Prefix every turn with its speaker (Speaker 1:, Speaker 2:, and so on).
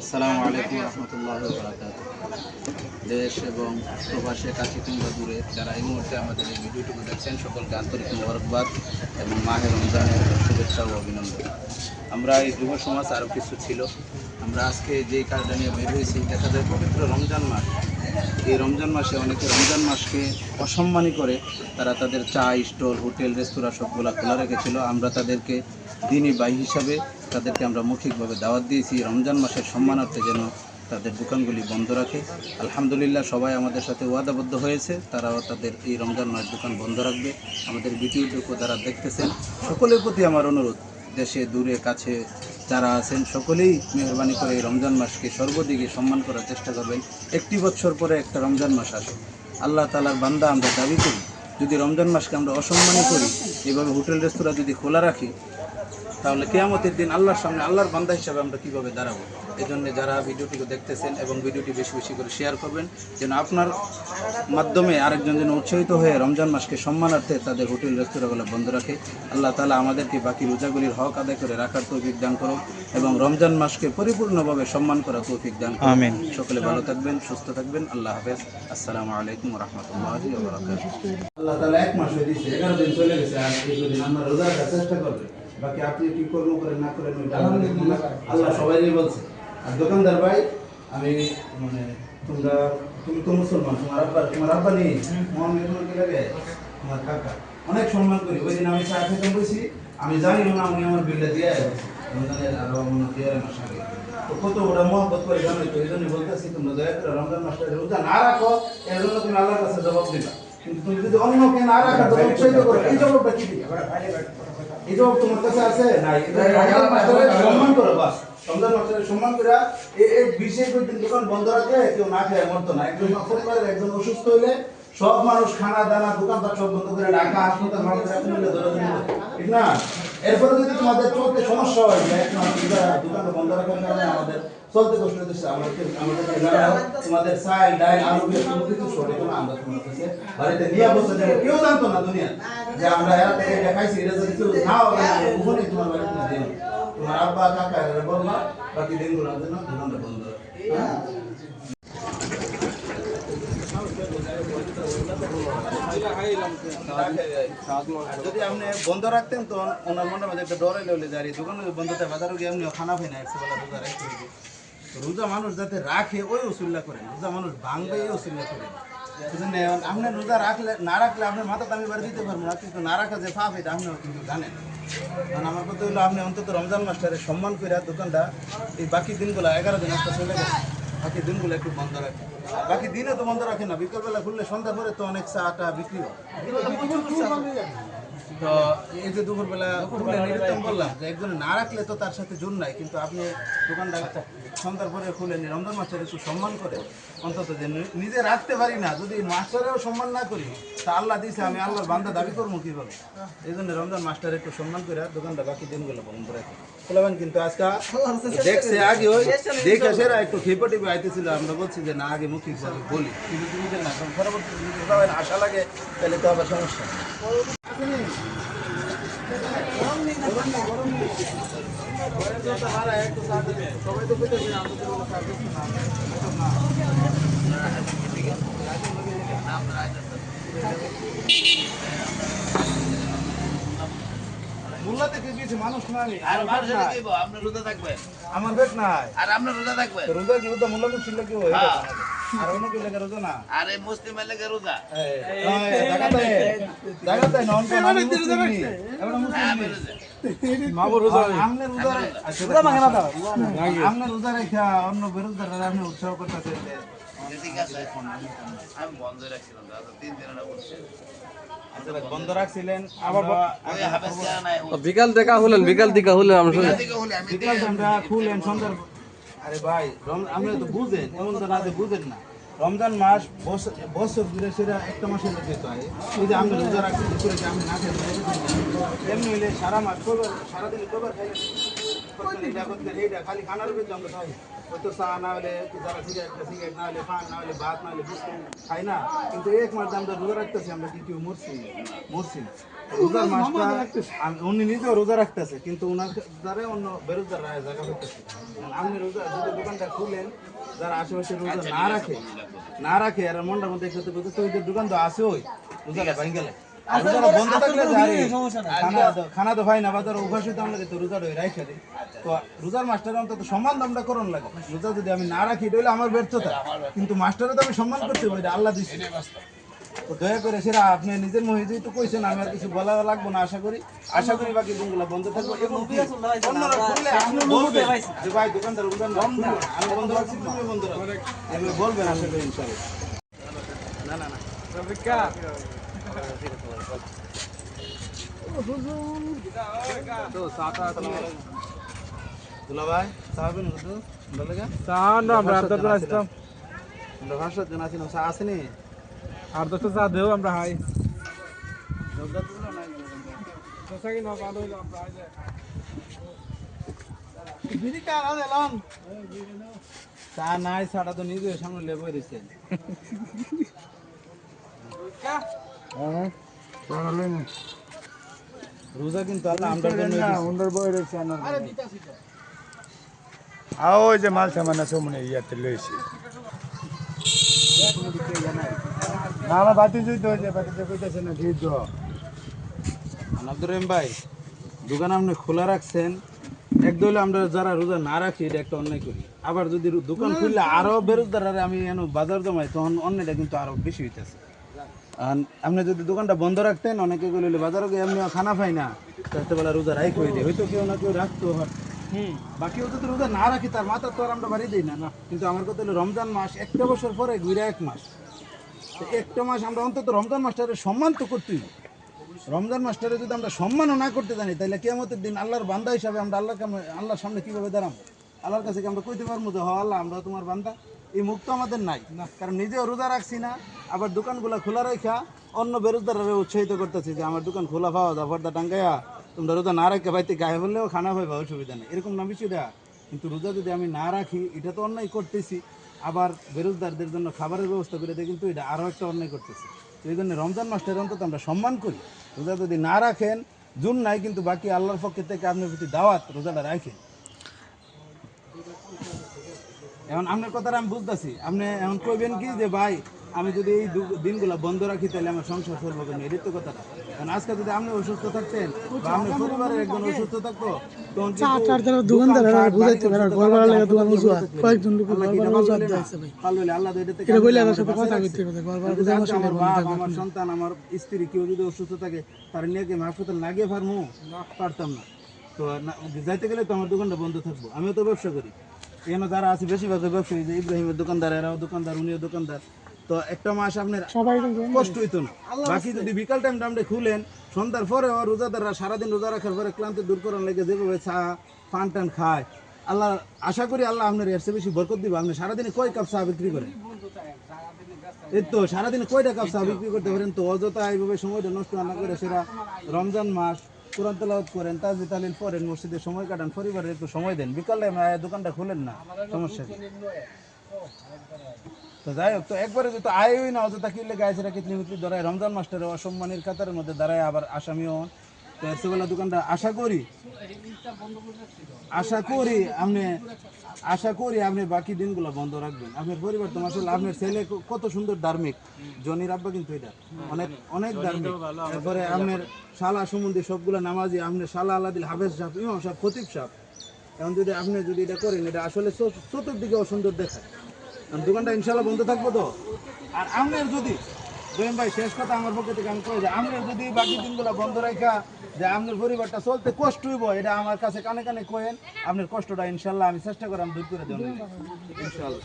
Speaker 1: আসসালামু আলাইকুম রহমতুল্লাহি ওয়া বারাকাতুহু। দেশ এবং প্রবাসে কাছে কিংবা দূরে যারা এই মুহূর্তে আমাদের এই ভিডিওটুকু দেখছেন সকলকে আন্তরিক মোবারকবাদ এবং মাহে রমজানের শুভেচ্ছা ও অভিনন্দন। আমরা এই যুব সমাজ আরও কিছু ছিল, আমরা আজকে যেই কাজটা নিয়ে বের হয়েছি, দেখা যায় পবিত্র রমজান মাস। এই রমজান মাসে অনেকে রমজান মাসকে অসম্মানী করে তারা তাদের চা স্টল, হোটেল, রেস্তোরাঁ সবগুলা খোলা রেখেছিল। আমরা তাদেরকে দিনী ভাই হিসাবে তাদেরকে আমরা মৌখিকভাবে দাওয়াত দিয়েছি রমজান মাসের সম্মানার্থে যেন তাদের দোকানগুলি বন্ধ রাখে। আলহামদুলিল্লাহ সবাই আমাদের সাথে ওয়াদাবদ্ধ হয়েছে, তারাও তাদের এই রমজান মাস দোকান বন্ধ রাখবে। আমাদের ভিডিওটুকু যারা দেখতেছেন সকলের প্রতি আমার অনুরোধ, দেশে দূরে কাছে যারা আছেন সকলেই মেহরবানি করে এই রমজান মাসকে সর্বদিকে সম্মান করার চেষ্টা করবেন। একটি বছর পরে একটা রমজান মাস আসে, আল্লাহ তাআলার বান্দা আমরা দাবি করি, যদি রমজান মাসকে আমরা অসম্মানী করি, এভাবে হোটেল রেস্তোরাঁ যদি খোলা রাখি, তাহলে কিয়ামতের দিন আল্লাহর সামনে আল্লাহর বান্দা হিসাবে আমরা কীভাবে দাঁড়াবো। এই জন্য যারা ভিডিওটিকে দেখতেছেন এবং ভিডিওটি বেশি বেশি করে শেয়ার করবেন, যেন আপনার মাধ্যমে আরেকজন যেন উৎসাহিত হয়ে রমজান মাসকে সম্মানার্থে তাদের হোটেল রেস্তোরাঁগুলো বন্ধ রাখে। আল্লাহ তাআলা আমাদেরকে বাকি রোজাগুলির হক আদায় করে রাখার তৌফিক দান করুন এবং রমজান মাসকে পরিপূর্ণভাবে সম্মান করার তৌফিক দান করুন। আমিন। সকলে ভালো থাকবেন, সুস্থ থাকবেন। আল্লাহ হাফেজ। আসসালামু আলাইকুম ওয়া রাহমাতুল্লাহি ওয়া বারাকাতুহু। আল্লাহ তাআলা এক মাস হয়ে দিয়েছে, 11 দিন চলে গেছে, আর কিছুদিন আমরা রোজা রাখার চেষ্টা করবেন। বাকি আপনি কি কর্ম করেন না করেন আল্লাহ সবাই বলছে। আর দোকানদার ভাই, আমি মানে তুমি তো মুসলমান, তোমার আব্বা নেই, মন কি লাগে, তোমার কাকা অনেক সম্মান করি। ওই দিন আমি চা খেতে বসি, আমি জানি না উনি আমার বিলটা দিয়ে রমজানের আরো দিয়ে মাস আগে, তো কত ওটা মহব্বত করে জানো। তো এই জন্য বলতেছি, তোমরা দয়া করে রমজান মাসটা রোজা না রাখো, এর জন্য তুমি আল্লাহর কাছে জবাব দিবা। কিন্তু তুমি যদি অন্যকে না রাখা তো উৎসাহিত করো, এই জবাবটা কি দিবা? এই জবাব তোমার কাছে আছে নাই? সম্মান করো, বাস রমজান মাসের সম্মান করে এই বিশেষ দিন দোকান বন্ধ রাখে, কেউ না খেয়ে মরতো না। একজন পরিবারের একজন অসুস্থ হইলে সব মানুষ খানা দানা দোকানপাট সব বন্ধ করে ঢাকা হাসপাতাল ঠিক না? এরপরে যদি তোমাদের চলতে সমস্যা হয়, দোকানটা বন্ধ রাখার কারণে আমাদের চলতে কষ্ট হচ্ছে, আমাদের তোমাদের চাল ডাল আলু কোনো কিছু সরে না, আমরা তোমার কাছে বাড়িতে নিয়ে বসে যাবো। কেউ জানতো না দুনিয়া যে আমরা এরা থেকে দেখাইছি, এটা যদি কেউ না হবে ওখানে তোমার বাড়িতে দিও, তোমার আব্বা কাকা এরা বলবা বাকি দিনগুলোর জন্য দোকানটা বন্ধ। যদি আপনি বন্ধ রাখতেন তো ওনার মনে মধ্যে একটা ডরে লইলে যায়, দোকানে বন্ধ থাকে, বাজারে গিয়ে আপনি খানা খাই না, একসাথে রোজা রাখতে হবে। রোজা মানুষ যাতে রাখে ওই উসুল্লা করেন, রোজা মানুষ ভাঙবে এই উসুল্লা করেন। আপনি রোজা রাখলে না রাখলে আপনার মাথা আমি বাড়ি দিতে পারবো না, কিন্তু না রাখা যে পাপ এটা আপনিও কিন্তু জানেন। কারণ আমার কথা হলো, আপনি অন্তত রমজান মাসটারে সম্মান করে দোকানটা এই বাকি দিনগুলো 11 দিন একটা চলে গেছে, বাকি দিনগুলো একটু বন্ধ রাখে। বাকি দিনে তো বন্ধ রাখে না, বিকালবেলা খুললে সন্ধ্যা পরে তো অনেক চাটা বিক্রি হয়। তো এই যে দুপুরবেলা নিরুত্তম বললাম যে একজন না রাখলে তো তার সাথে জোর নাই, কিন্তু আপনি দোকানটা সন্ধ্যার পরে খুলেন, রমজান মাসের একটু সম্মান করে অন্তত, যে নিজে রাখতে পারি না, যদি মাস্টারেও সম্মান না করি তা আল্লাহ দিয়েছে, আমি আল্লাহর বান্দা দাবি করবো কীভাবে? এই জন্য রমজান মাস্টার একটু সম্মান করে দোকানটা বাকি দিনগুলো বন্ধ রাখে খোলাবেন। কিন্তু আজকে দেখছে আগে ওই দেখে সেরা একটু খেপে টিপে আইতেছিল, আমরা বলছি যে না আগে মুখিকভাবে বলি, কিন্তু তুমি যে না পরবর্তী আশা লাগে তাহলে তো আবার সমস্যা। সবাই তো মোল্লা থেকে গিয়েছে মানুষ না, আমি রোজা থাকবে, আমার পেট নাই, আর আপনার রোজা থাকবে, রোজা কি রোজা মোল্লা ছিল কি হয়? আর অন্য কেউ লেগে রোজা না, আরে মুসলিমের লেগে রোজা দেখাতে নন কোন আমি মুসলিম নি, আমরা মুসলিম নি, মাগো রোজা আমনে রোজা রোজা মাগে না দাও, আমনে রোজা রেখা অন্য বিরোধীরা আপনি উৎসাহ করতেছেন। ঠিক আছে, আমি বন্ধ রাখছিলাম দাদা, 3 দিন না বলছি বন্ধ রাখছিলেন, আবার বিকাল দেখা হলেন, বিকাল দিকে হলে আমরা খুলেন সন্ধ্যার। আরে ভাই আমরা তো বুঝেন, এমন তো না যে বুঝেন না। রমজান মাস বছর ঘুরে সেটা একটা মাসের মধ্যে তো হয়, এই যে আমরা রোজা রাখছি আমি না খেয়ে এমনি হইলে সারা মাস সারাদিন কবার খাই করতেন, এটা করতেন, এইটা খালি খানার ভিতরে আমরা খাই। ওই তো চা না হলে যারা সিগারেট না হলে পান না হলে ভাত না হলে বিস্কুট খাই না, কিন্তু এক মাস আমরা রোজা রাখতেছি, আমরা কি কেউ মরছি রোজার মাসটা উনি নিজেও রোজা রাখতেছে, কিন্তু ওনার দ্বারা অন্য বেরোজগার জায়গা হইতেছে। আপনি রোজা যদি দোকানটা খুলেন, যারা আশেপাশে রোজা না রাখে আর মনটার মধ্যে একসাথে বলতে তো ওইদের দোকান তো আছে, ওই রোজাটা ভাই গেলে বন্ধ থাকলে খানা তো হয় না, বাজার অভ্যাস হইতে আমরা তো রোজাটা রাইখা দিই। তো রোজার মাস্টার অন্তত সম্মান দামটা করণ লাগে। রোজা যদি আমি না রাখি এটা হলে আমার ব্যর্থতা, কিন্তু মাস্টারে তো আমি সম্মান করতে পারি, আল্লাহ দিচ্ছে। তো দয়া করে সেটা আপনি নিজের মহিজেই তো কইছেন, আমি আর কিছু বলা লাগবো না। আশা করি বাকি দিনগুলো বন্ধ থাকবো এবং অন্যরা খুললে আপনি বলবেন যে ভাই দোকানদার আমি বন্ধ রাখছি, তুমি বন্ধ রাখো, এগুলো বলবেন আশা করি ইনশাআল্লাহ। না তো সাতা দুলা ভাই সাহাবেন হুজুর বলেগা
Speaker 2: সাহান আমরা 8 জন আসতাম,
Speaker 1: আমরা 5 জন আছি না, সা আসেনি
Speaker 2: 8-10 টা চা দেও আমরা হাই
Speaker 1: জগদা তো না
Speaker 2: দোসা কি না ভালো হইলো আমরা আইলে
Speaker 1: বিড়ি কার আনে লন চা নাই, সাটা তো নিজে সামনে লেবই দিছে।
Speaker 2: হ্যাঁ চলো লই না
Speaker 1: রোজা কিন্তু আল্লাহ আমরার জন্য
Speaker 2: না উন্ডার বই রইছে না। আরে দিতাছি তো ওই যে মাল সামান আছে মনে ইয়াতে লইছি না আমার বাতি জুইতে হইছে, বাতিতে কইতাছে না দিয়ে দাও।
Speaker 1: আব্দুর রহিম ভাই দোকান আপনি খোলা রাখছেন, একদল আমরা যারা রোজা না রাখি এটা একটা অন্যায় করি। আবার যদি দোকান খুললে আরো বেরোজগার আমি বাজার জমাই, তখন অন্যটা কিন্তু আরো বেশি হইতেছে। আপনি যদি দোকানটা বন্ধ রাখতেন, অনেকে গেলে বাজারও গিয়ে এমনি খানা পাই না, রাত্রেবেলা রোজা রাই করে দিই, হয়তো কেউ না কেউ রাখতো। বাকি যদি রোজা না রাখি তার মাথা তো আর আমরা বাড়ি দিই না। কিন্তু আমার কথা হলো রমজান মাস একটা বছর পরে ঘুরে 1 মাস, একটা মাস আমরা অন্তত রমজান মাসটারে সম্মান তো করতেই। রমজান মাসটারে যদি আমরা সম্মানও না করতে জানি, তাহলে কিয়ামতের দিন আল্লাহর বান্দা হিসাবে আমরা আল্লাহর সামনে কিভাবে দাঁড়াবো? আল্লাহর কাছে কি আমরা কইতে পারবো যে হ আল্লাহ আমরা তোমার বান্দা? এই মুখ তো আমাদের নাই, কারণ নিজেও রোজা রাখছি না, আবার দোকানগুলো খোলা রেখা অন্য বেরোজগাররা উৎসাহিত করতেছি যে আমার দোকান খোলা পাওয়া যা পর্দা টাঙ্গাইয়া তোমরা রোজা না রাখে বাইতে গায়ে বললেও খানা পাইবা, অসুবিধা নেই, এরকম না বিষয়টা। কিন্তু রোজা যদি আমি না রাখি এটা তো অন্যায় করতেছি, আবার বেরোজগারদের জন্য খাবারের ব্যবস্থা করে দেয়, কিন্তু এটা আরও একটা অন্যায় করতেছি। তো এই জন্য রমজান মাসটার অন্তত আমরা সম্মান করি। রোজা যদি না রাখেন জুন নাই, কিন্তু বাকি আল্লাহর পক্ষ থেকে আপনার প্রতি দাওয়াত, রোজাটা রাখেন। এখন আপনার কথাটা আমি বুঝতেছি, আপনি এখন কইবেন কি যে ভাই আমি যদি এই দিনগুলো বন্ধ রাখি তাহলে আমার সংসার চলবে কেন? এটাই তো কথাটা। কারণ আজকে যদি আপনি অসুস্থ থাকতেন বা আপনার পরিবারের একজন অসুস্থ থাকতো, তখন আমার সন্তান আমার স্ত্রী কেউ যদি অসুস্থ থাকে তার নিয়ে কি হাসপাতাল লাগিয়ে পারতাম না। তো যাইতে গেলে তো আমার দোকানটা বন্ধ থাকবো। আমিও তো ব্যবসা করি, এখানে যারা আছে বেশিরভাগ ব্যবসায়ী, যে ইব্রাহিমের দোকানদার, এরাও দোকানদার, উনিও দোকানদার। তো একটা মাস আপনার কষ্ট হইতো না। বাকি যদি বিকাল টাইমটা আপনি খুলেন, সন্ধ্যার পরে রোজাদাররা সারাদিন রোজা রাখার পরে ক্লান্তি দূর করার লেগে যেভাবে চা পান টান খায়, আল্লাহ আশা করি আল্লাহ আপনার এর চেয়ে বেশি বরকত দিব। আপনি সারাদিনে কয় কাপ চা বিক্রি করেন? এই তো সারাদিনে কয়টা কাপ চা বিক্রি করতে পারেন? তো অযথা এইভাবে সময়টা নষ্ট না করে সেটা রমজান মাস কোরআন তেলাওয়াত করেন, তাজবীহ তাহলিল পড়েন, মসজিদে সময় কাটান, পরিবারের একটু সময় দেন। বিকালে দোকানটা খুলেন না, সমস্যা কি? তো যাই হোক, তো একবারে যদি আয়ই না অযথা কিনলে গায়েছেরা কিতনি মিতলি ধরায় রমজান মাস্টারে অসম্মানের কাতারের মধ্যে দাঁড়ায়, আবার আসামিও তো এরসেবেলা দোকানটা আশা করি আপনি বাকি দিনগুলো বন্ধ রাখবেন। আপনার পরিবার তো মাশাআল্লাহ, আপনার ছেলে কত সুন্দর ধার্মিক, জনির আব্বা কিন্তু এটা অনেক ধার্মিক। এরপরে আপনার শালা সম্বন্ধে সবগুলো নামাজি, আপনার শালা আলাদিল হাফেজ সাহেব, ইমাম সাহেব, খতিব সাহেব। এখন যদি আপনি এটা করেন, এটা আসলে চতুর্দিকে অসুন্দর দেখায়। দোকানটা ইনশাল্লাহ বন্ধ থাকবো তো। আর আপনার যদি জয়ম ভাই শেষ কথা আমার পক্ষ থেকে আমি কয়ে যাই, আপনার যদি বাকি দিনগুলো বন্ধ রাখা যে আপনার পরিবারটা চলতে কষ্ট হইব, এটা আমার কাছে কানে কানে কয়েন। আপনার কষ্টটা ইনশাল্লাহ আমি চেষ্টা করে আমি দূর করে দেবো ইনশাল্লাহ।